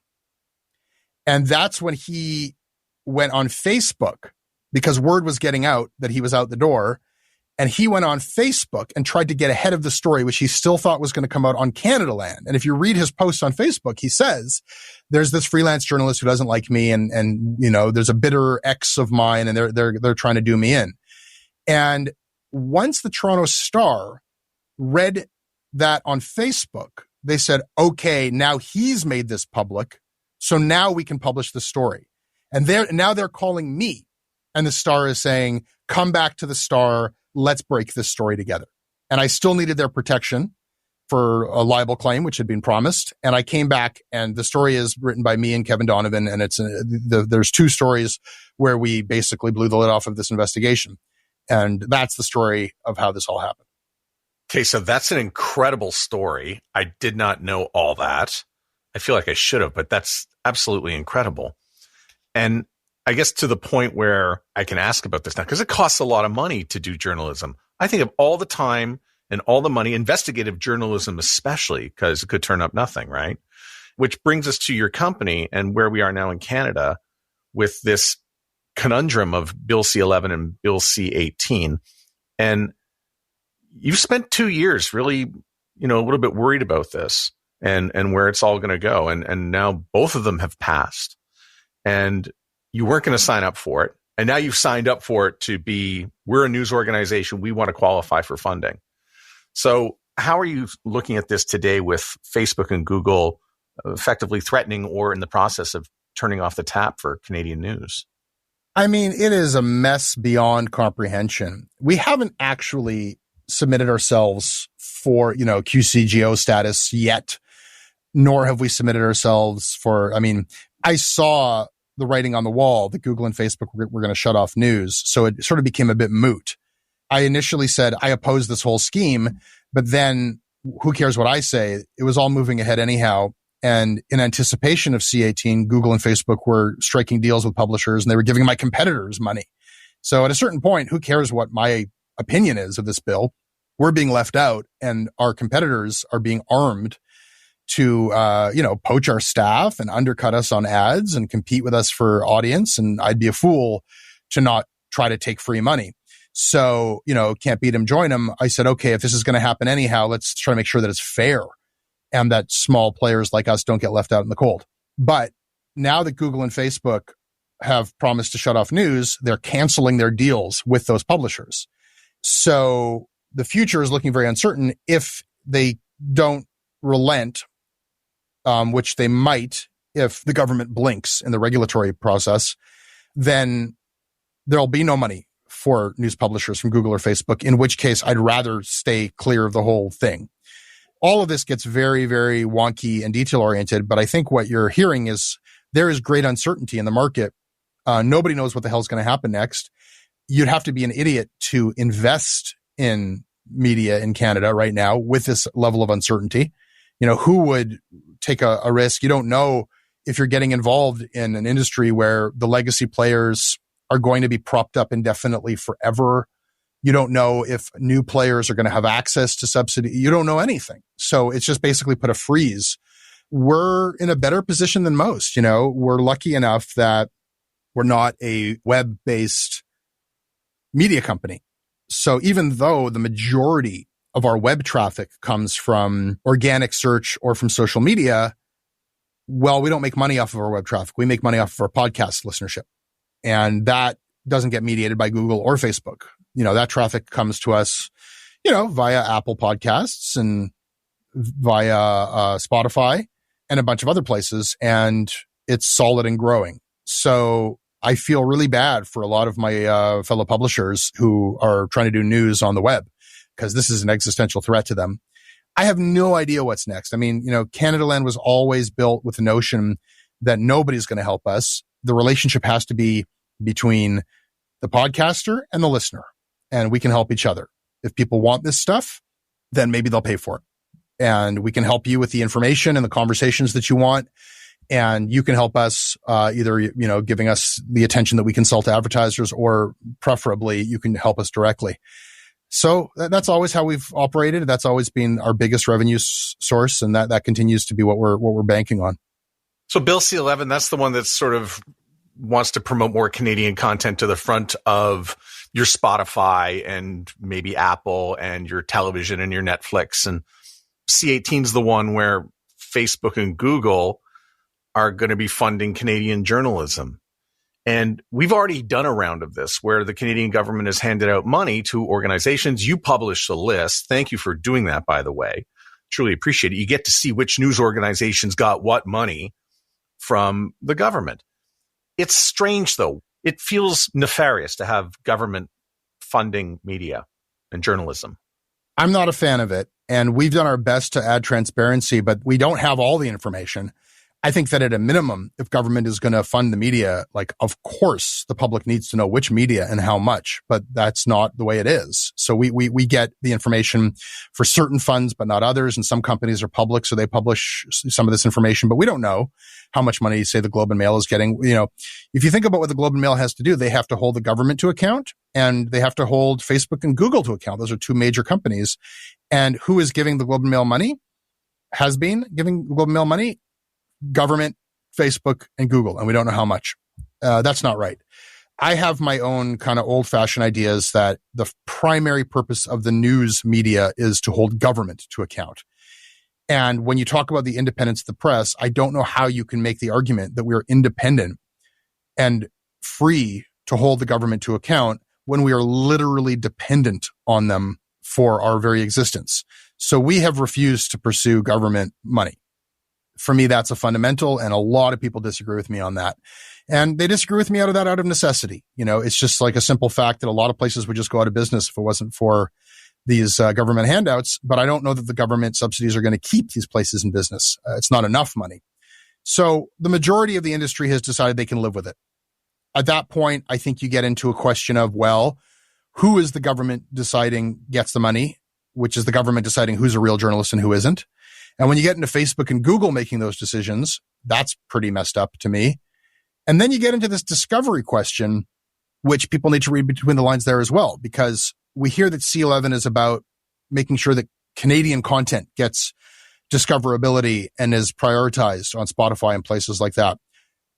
And that's when he went on Facebook, because word was getting out that he was out the door. And he went on Facebook and tried to get ahead of the story, which he still thought was going to come out on Canadaland. And if you read his posts on Facebook, he says, there's this freelance journalist who doesn't like me. And there's a bitter ex of mine and they're trying to do me in. And once the Toronto Star read that on Facebook, they said, okay, now he's made this public. So now we can publish the story. And now they're calling me. And the Star is saying, come back to the Star. Let's break this story together. And I still needed their protection for a libel claim, which had been promised. And I came back, and the story is written by me and Kevin Donovan. And there's two stories where we basically blew the lid off of this investigation. And that's the story of how this all happened. Okay, so that's an incredible story. I did not know all that. I feel like I should have, but that's absolutely incredible. And I guess to the point where I can ask about this now, because it costs a lot of money to do journalism. I think of all the time and all the money, investigative journalism especially, because it could turn up nothing, right? Which brings us to your company and where we are now in Canada with this conundrum of Bill C-11 and Bill C-18. And you've spent 2 years really, a little bit worried about this and where it's all going to go. And now both of them have passed. And you weren't going to sign up for it. And now you've signed up for it to be, we're a news organization. We want to qualify for funding. So how are you looking at this today with Facebook and Google effectively threatening or in the process of turning off the tap for Canadian news? I mean, it is a mess beyond comprehension. We haven't actually submitted ourselves for, QCGO status yet, nor have we submitted ourselves for, I saw the writing on the wall that Google and Facebook were going to shut off news. So it sort of became a bit moot. I initially said, I oppose this whole scheme, but then who cares what I say? It was all moving ahead anyhow. And in anticipation of C-18, Google and Facebook were striking deals with publishers and they were giving my competitors money. So at a certain point, who cares what my opinion is of this bill? We're being left out and our competitors are being armed to, poach our staff and undercut us on ads and compete with us for audience. And I'd be a fool to not try to take free money. So, can't beat them, join them. I said, okay, if this is going to happen anyhow, let's try to make sure that it's fair and that small players like us don't get left out in the cold. But now that Google and Facebook have promised to shut off news, they're canceling their deals with those publishers. So the future is looking very uncertain if they don't relent, which they might if the government blinks in the regulatory process. Then there'll be no money for news publishers from Google or Facebook, in which case I'd rather stay clear of the whole thing. All of this gets very, very wonky and detail-oriented, but I think what you're hearing is there is great uncertainty in the market. Nobody knows what the hell is going to happen next. You'd have to be an idiot to invest in media in Canada right now with this level of uncertainty. Who would take a risk? You don't know if you're getting involved in an industry where the legacy players are going to be propped up indefinitely forever. You don't know if new players are going to have access to subsidy. You don't know anything. So it's just basically put a freeze. We're in a better position than most. We're lucky enough that we're not a web-based media company. So even though the majority of our web traffic comes from organic search or from social media, well, we don't make money off of our web traffic. We make money off of our podcast listenership. And that doesn't get mediated by Google or Facebook. That traffic comes to us, via Apple Podcasts and via Spotify and a bunch of other places. And it's solid and growing. So I feel really bad for a lot of my fellow publishers who are trying to do news on the web, because this is an existential threat to them. I have no idea what's next. Canadaland was always built with the notion that nobody's going to help us. The relationship has to be between the podcaster and the listener, and we can help each other. If people want this stuff, then maybe they'll pay for it. And we can help you with the information and the conversations that you want. And you can help us either, giving us the attention that we consult advertisers, or preferably you can help us directly. So that's always how we've operated. That's always been our biggest revenue source. And that continues to be what we're banking on. So Bill C-11, that's the one that sort of wants to promote more Canadian content to the front of your Spotify and maybe Apple and your television and your Netflix. And C-18 is the one where Facebook and Google are going to be funding Canadian journalism. And we've already done a round of this where the Canadian government has handed out money to organizations. You publish the list. Thank you for doing that, by the way. Truly appreciate it. You get to see which news organizations got what money from the government. It's strange, though. It feels nefarious to have government funding media and journalism. I'm not a fan of it. And we've done our best to add transparency, but we don't have all the information. I think that at a minimum, if government is going to fund the media, like, of course, the public needs to know which media and how much, but that's not the way it is. So we get the information for certain funds, but not others. And some companies are public, so they publish some of this information, but we don't know how much money, say, the Globe and Mail is getting. If you think about what the Globe and Mail has to do, they have to hold the government to account, and they have to hold Facebook and Google to account. Those are two major companies. And who is giving the Globe and Mail money? Has been giving the Globe and Mail money? Government, Facebook, and Google, and we don't know how much. That's not right. I have my own kind of old-fashioned ideas that the primary purpose of the news media is to hold government to account. And when you talk about the independence of the press, I don't know how you can make the argument that we're independent and free to hold the government to account when we are literally dependent on them for our very existence. So we have refused to pursue government money. For me, that's a fundamental, and a lot of people disagree with me on that. And they disagree with me out of necessity. It's just like a simple fact that a lot of places would just go out of business if it wasn't for these government handouts. But I don't know that the government subsidies are going to keep these places in business. It's not enough money. So the majority of the industry has decided they can live with it. At that point, I think you get into a question of, well, who is the government deciding gets the money, which is the government deciding who's a real journalist and who isn't. And when you get into Facebook and Google making those decisions, that's pretty messed up to me. And then you get into this discovery question, which people need to read between the lines there as well, because we hear that C-11 is about making sure that Canadian content gets discoverability and is prioritized on Spotify and places like that.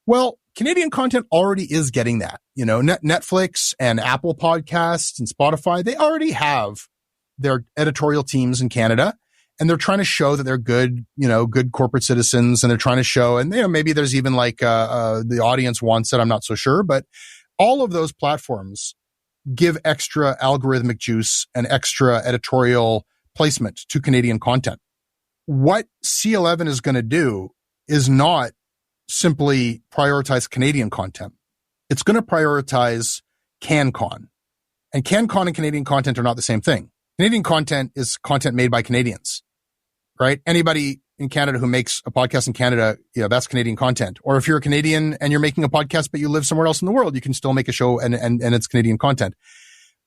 Well, Canadian content already is getting that. Netflix and Apple Podcasts and Spotify, they already have their editorial teams in Canada. And they're trying to show that they're good, good corporate citizens. And they're trying to show, and maybe there's even like the audience wants it. I'm not so sure. But all of those platforms give extra algorithmic juice and extra editorial placement to Canadian content. What C-11 is going to do is not simply prioritize Canadian content. It's going to prioritize CanCon. And CanCon and Canadian content are not the same thing. Canadian content is content made by Canadians, right? Anybody in Canada who makes a podcast in Canada, that's Canadian content. Or if you're a Canadian and you're making a podcast, but you live somewhere else in the world, you can still make a show and it's Canadian content.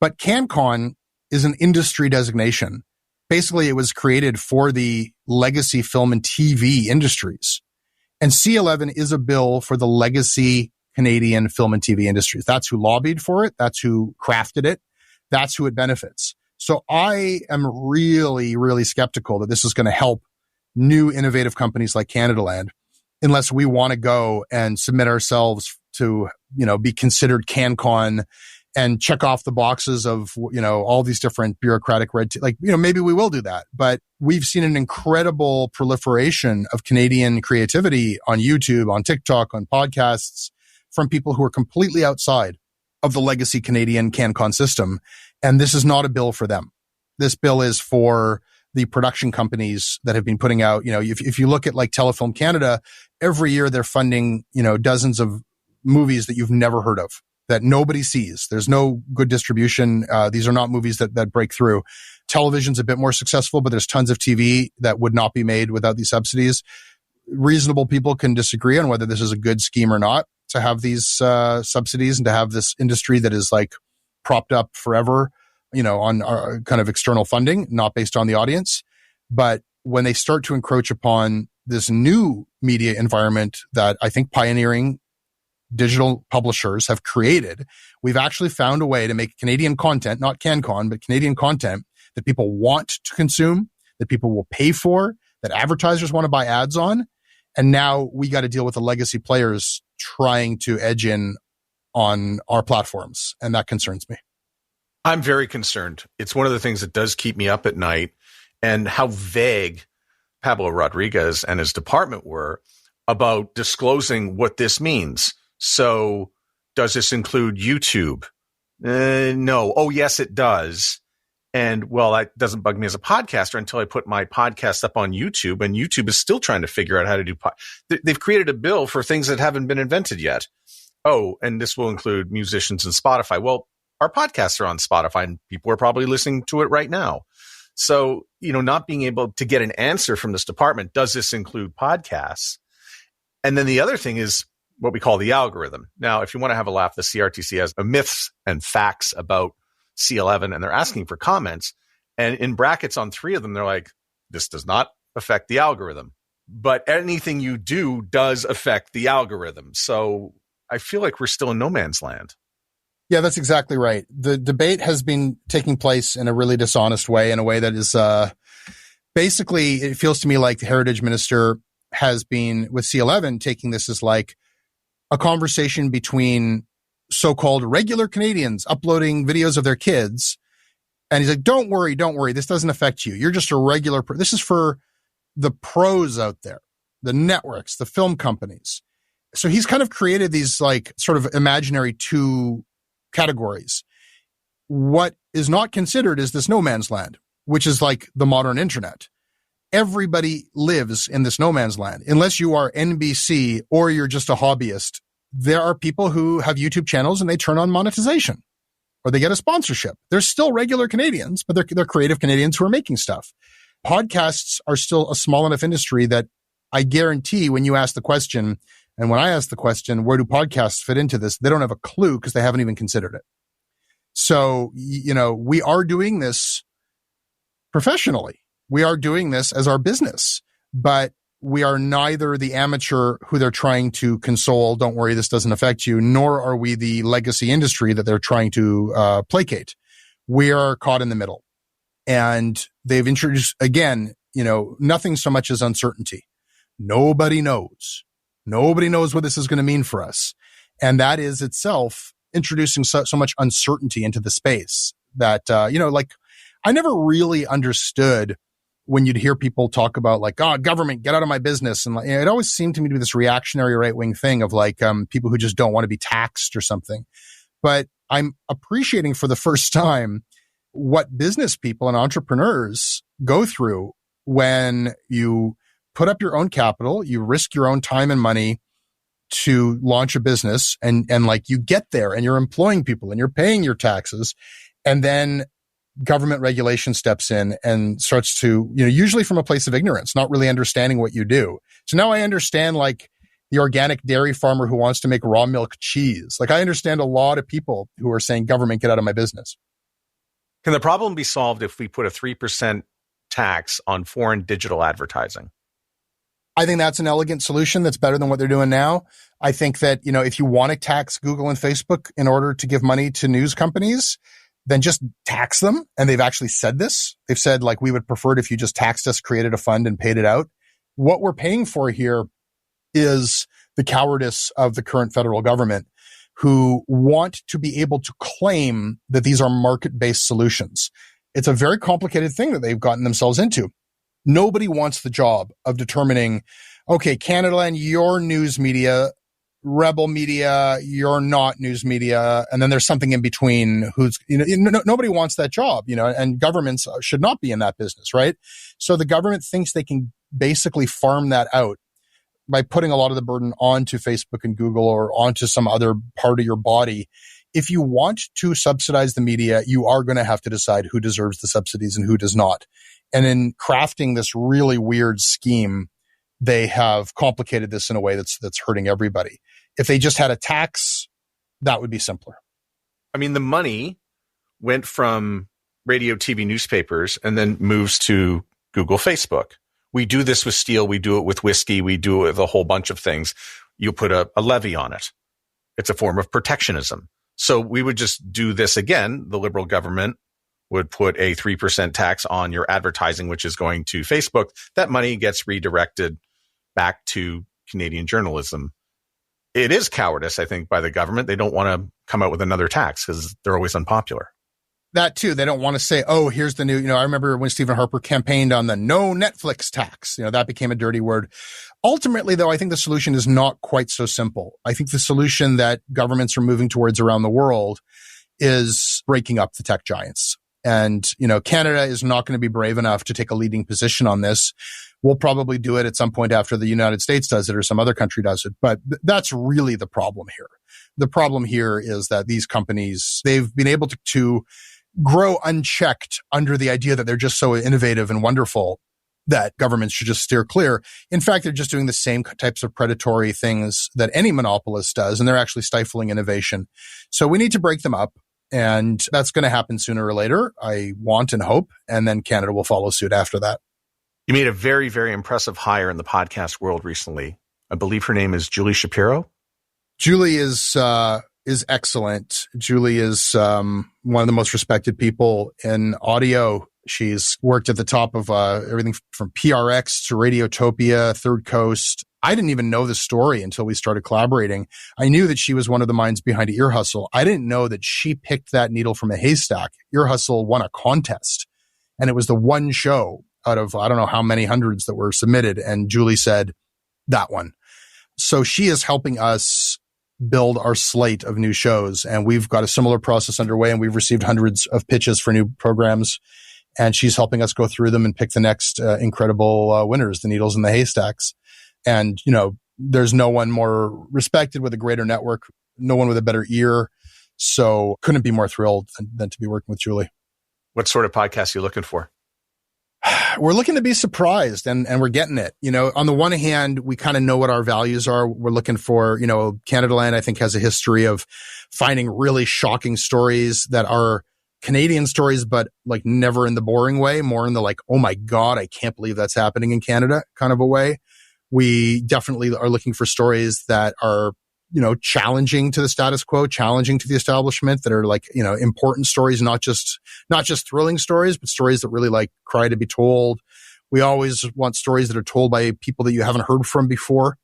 But CanCon is an industry designation. Basically, it was created for the legacy film and TV industries. And C-11 is a bill for the legacy Canadian film and TV industries. That's who lobbied for it. That's who crafted it. That's who it benefits. So I am really, really skeptical that this is going to help new innovative companies like Canadaland, unless we want to go and submit ourselves to, be considered CanCon and check off the boxes of, all these different bureaucratic maybe we will do that. But we've seen an incredible proliferation of Canadian creativity on YouTube, on TikTok, on podcasts from people who are completely outside of the legacy Canadian CanCon system. And this is not a bill for them. This bill is for the production companies that have been putting out, if you look at like Telefilm Canada, every year they're funding, dozens of movies that you've never heard of, that nobody sees. There's no good distribution. These are not movies that break through. Television's a bit more successful, but there's tons of TV that would not be made without these subsidies. Reasonable people can disagree on whether this is a good scheme or not to have these subsidies and to have this industry that is like propped up forever, on our kind of external funding, not based on the audience. But when they start to encroach upon this new media environment that I think pioneering digital publishers have created. We've actually found a way to make Canadian content, not CanCon, but Canadian content that people want to consume, that people will pay for, that advertisers want to buy ads on. And now we got to deal with the legacy players trying to edge in on our platforms. And that concerns me. I'm very concerned. It's one of the things that does keep me up at night, and how vague Pablo Rodriguez and his department were about disclosing what this means. So does this include YouTube? No. Oh, yes, it does. And well, that doesn't bug me as a podcaster until I put my podcast up on YouTube, and YouTube is still trying to figure out how to do they've created a bill for things that haven't been invented yet. Oh, and this will include musicians and Spotify. Well, our podcasts are on Spotify and people are probably listening to it right now. So, not being able to get an answer from this department, does this include podcasts? And then the other thing is what we call the algorithm. Now, if you want to have a laugh, the CRTC has myths and facts about C11, and they're asking for comments. And in brackets on 3 of them, they're like, this does not affect the algorithm. But anything you do does affect the algorithm. So I feel like we're still in no man's land. Yeah, that's exactly right. The debate has been taking place in a really dishonest way, in a way that is basically, it feels to me like the Heritage Minister has been, with C11, taking this as like a conversation between so-called regular Canadians uploading videos of their kids. And he's like, don't worry. This doesn't affect you. You're just a regular. This is for the pros out there, the networks, the film companies. So he's kind of created these like sort of imaginary 2 categories. What is not considered is this no man's land, which is like the modern internet. Everybody lives in this no man's land. Unless you are NBC or you're just a hobbyist, there are people who have YouTube channels and they turn on monetization or they get a sponsorship. They're still regular Canadians, but they're creative Canadians who are making stuff. Podcasts are still a small enough industry that I guarantee when you ask the question, and when I ask the question, where do podcasts fit into this? They don't have a clue because they haven't even considered it. So, we are doing this professionally. We are doing this as our business, but we are neither the amateur who they're trying to console, don't worry, this doesn't affect you, nor are we the legacy industry that they're trying to placate. We are caught in the middle. And they've introduced, again, nothing so much as uncertainty. Nobody knows. Nobody knows what this is going to mean for us. And that is itself introducing so much uncertainty into the space that, I never really understood when you'd hear people talk about like, oh, government, get out of my business. And it always seemed to me to be this reactionary right-wing thing of like people who just don't want to be taxed or something. But I'm appreciating for the first time what business people and entrepreneurs go through when you put up your own capital, you risk your own time and money to launch a business, and like you get there and you're employing people and you're paying your taxes, and then government regulation steps in and starts to, usually from a place of ignorance, not really understanding what you do. So now I understand like the organic dairy farmer who wants to make raw milk cheese. Like I understand a lot of people who are saying, government, get out of my business. Can the problem be solved if we put a 3% tax on foreign digital advertising? I think that's an elegant solution that's better than what they're doing now. I think that, if you want to tax Google and Facebook in order to give money to news companies, then just tax them. And they've actually said this. They've said, like, we would prefer it if you just taxed us, created a fund and paid it out. What we're paying for here is the cowardice of the current federal government, who want to be able to claim that these are market-based solutions. It's a very complicated thing that they've gotten themselves into. Nobody wants the job of determining, okay, Canadaland, your news media, Rebel Media, you're not news media, and then there's something in between who's, nobody wants that job, and governments should not be in that business, right? So the government thinks they can basically farm that out by putting a lot of the burden onto Facebook and Google or onto some other part of your body. If you want to subsidize the media, you are going to have to decide who deserves the subsidies and who does not. And in crafting this really weird scheme, they have complicated this in a way that's hurting everybody. If they just had a tax, that would be simpler. I mean, the money went from radio, TV, newspapers, and then moves to Google, Facebook, We do this with steel. We do it with whiskey. We do it with a whole bunch of things. You put a levy on it. It's a form of protectionism. So we would just do this again. The Liberal government would put a 3% tax on your advertising, which is going to Facebook. That money gets redirected back to Canadian journalism. It is cowardice, I think, by the government. They don't want to come out with another tax because they're always unpopular. That too. They don't want to say, oh, here's the new, I remember when Stephen Harper campaigned on the no Netflix tax, that became a dirty word. Ultimately, though, I think the solution is not quite so simple. I think the solution that governments are moving towards around the world is breaking up the tech giants. And, Canada is not going to be brave enough to take a leading position on this. We'll probably do it at some point after the United States does it or some other country does it. But that's really the problem here. The problem here is that these companies, they've been able to grow unchecked under the idea that they're just so innovative and wonderful that governments should just steer clear. In fact, they're just doing the same types of predatory things that any monopolist does, and they're actually stifling innovation. So we need to break them up, and that's going to happen sooner or later, I want and hope, and then Canada will follow suit after that. You made a very, very impressive hire in the podcast world recently. I believe her name is Julie Shapiro. Julie is excellent. Julie is one of the most respected people in audio. She's worked at the top of everything from PRX to Radiotopia, Third Coast. I didn't even know this story until we started collaborating. I knew that she was one of the minds behind Ear Hustle. I didn't know that she picked that needle from a haystack. Ear Hustle won a contest, and it was the one show out of I don't know how many hundreds that were submitted, and Julie said, that one. So she is helping us build our slate of new shows. And we've got a similar process underway, and we've received hundreds of pitches for new programs. And she's helping us go through them and pick the next incredible winners, the needles in the haystacks. And, there's no one more respected with a greater network, no one with a better ear. So couldn't be more thrilled than to be working with Julie. What sort of podcast are you looking for? We're looking to be surprised, and we're getting it. On the one hand, we kind of know what our values are. We're looking for, Canadaland, I think, has a history of finding really shocking stories that are Canadian stories, but like never in the boring way, more in the like, oh my God, I can't believe that's happening in Canada kind of a way. We definitely are looking for stories that are, challenging to the status quo, challenging to the establishment, that are like, important stories, not just thrilling stories, but stories that really like cry to be told. We always want stories that are told by people that you haven't heard from before.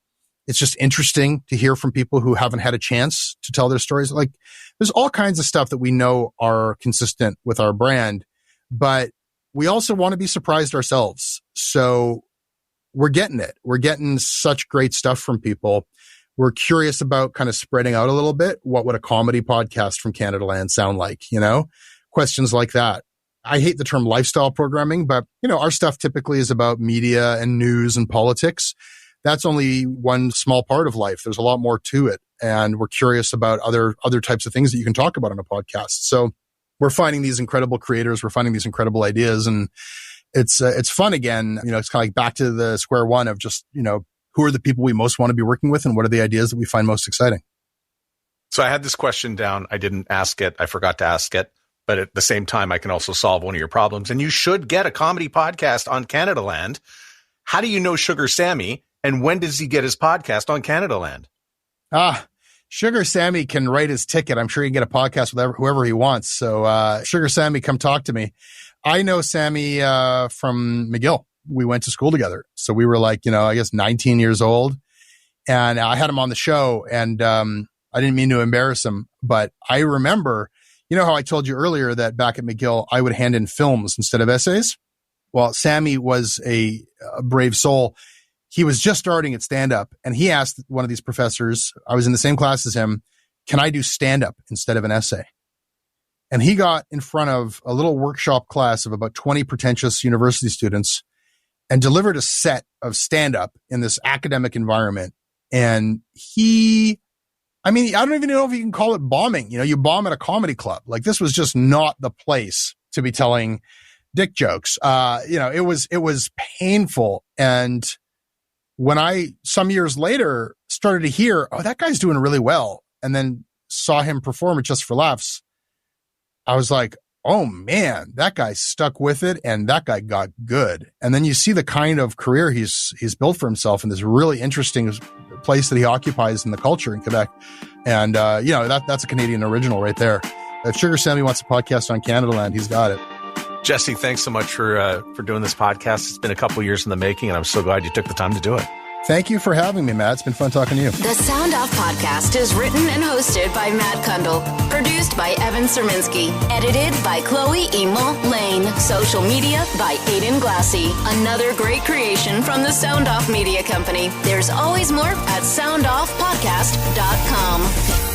It's just interesting to hear from people who haven't had a chance to tell their stories. Like there's all kinds of stuff that we know are consistent with our brand, but we also want to be surprised ourselves. So we're getting it. We're getting such great stuff from people. We're curious about kind of spreading out a little bit. What would a comedy podcast from Canadaland sound like? Questions like that. I hate the term lifestyle programming, but our stuff typically is about media and news and politics. That's only one small part of life. There's a lot more to it. And we're curious about other types of things that you can talk about on a podcast. So we're finding these incredible creators. We're finding these incredible ideas, and it's fun again. It's kind of like back to the square one of just, who are the people we most want to be working with, and what are the ideas that we find most exciting? So I had this question down. I didn't ask it. I forgot to ask it. But at the same time, I can also solve one of your problems. And you should get a comedy podcast on Canadaland. How do you know Sugar Sammy? And when does he get his podcast on Canadaland? Sugar Sammy can write his ticket. I'm sure he can get a podcast with whoever he wants. So Sugar Sammy, come talk to me. I know Sammy from McGill. We went to school together. So we were like, I guess 19 years old. And I had him on the show, and I didn't mean to embarrass him, but I remember, how I told you earlier that back at McGill, I would hand in films instead of essays? Well, Sammy was a brave soul. He was just starting at stand-up, and he asked one of these professors, I was in the same class as him, can I do stand-up instead of an essay? And he got in front of a little workshop class of about 20 pretentious university students and delivered a set of stand-up in this academic environment. And I don't even know if you can call it bombing. You bomb at a comedy club. Like, this was just not the place to be telling dick jokes. It was painful. And when I, some years later, started to hear, oh, that guy's doing really well, and then saw him perform at Just for Laughs, I was like, oh man, that guy stuck with it and that guy got good. And then you see the kind of career he's built for himself in this really interesting place that he occupies in the culture in Quebec. And, that's a Canadian original right there. If Sugar Sammy wants a podcast on Canadaland, he's got it. Jesse, thanks so much for doing this podcast. It's been a couple years in the making, and I'm so glad you took the time to do it. Thank you for having me, Matt. It's been fun talking to you. The Sound Off Podcast is written and hosted by Matt Kundle. Produced by Evan Serminski. Edited by Chloe Emo Lane. Social media by Aiden Glassy. Another great creation from the Sound Off Media Company. There's always more at soundoffpodcast.com.